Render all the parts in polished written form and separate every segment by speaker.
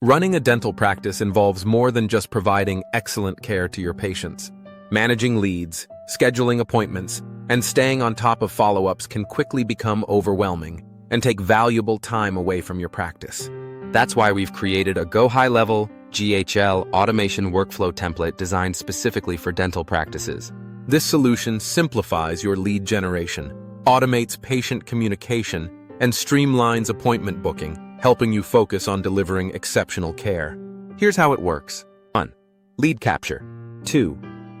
Speaker 1: Running a dental practice involves more than just providing excellent care to your patients. Managing leads, scheduling appointments, and staying on top of follow-ups can quickly become overwhelming and take valuable time away from your practice. That's why we've created a GoHighLevel GHL automation workflow template designed specifically for dental practices. This solution simplifies your lead generation, automates patient communication, and streamlines appointment booking, helping you focus on delivering exceptional care. Here's how it works. 1. Lead capture. 2.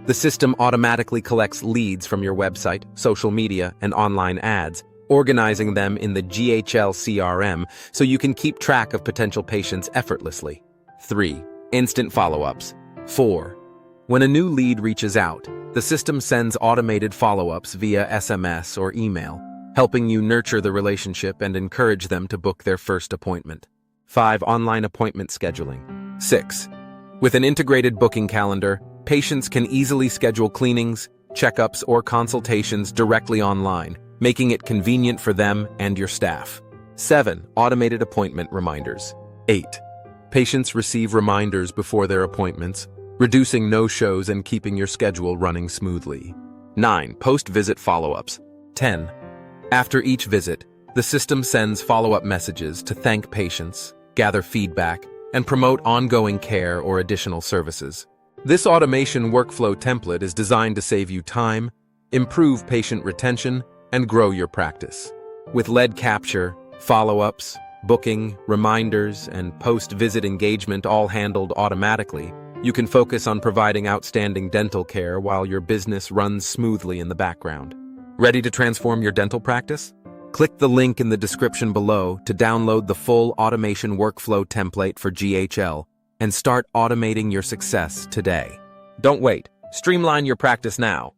Speaker 1: The system automatically collects leads from your website, social media, and online ads, organizing them in the GHL CRM so you can keep track of potential patients effortlessly. 3. Instant follow-ups. 4. When a new lead reaches out, the system sends automated follow-ups via SMS or email, helping you nurture the relationship and encourage them to book their first appointment. 5. Online appointment scheduling. 6. With an integrated booking calendar, patients can easily schedule cleanings, checkups, or consultations directly online, making it convenient for them and your staff. 7. Automated appointment reminders. 8. Patients receive reminders before their appointments, reducing no-shows and keeping your schedule running smoothly. 9. Post-visit follow-ups. 10. After each visit, the system sends follow-up messages to thank patients, gather feedback, and promote ongoing care or additional services. This automation workflow template is designed to save you time, improve patient retention, and grow your practice. With lead capture, follow-ups, booking, reminders, and post-visit engagement all handled automatically, you can focus on providing outstanding dental care while your business runs smoothly in the background. Ready to transform your dental practice? Click the link in the description below to download the full automation workflow template for GHL and start automating your success today. Don't wait. Streamline your practice now.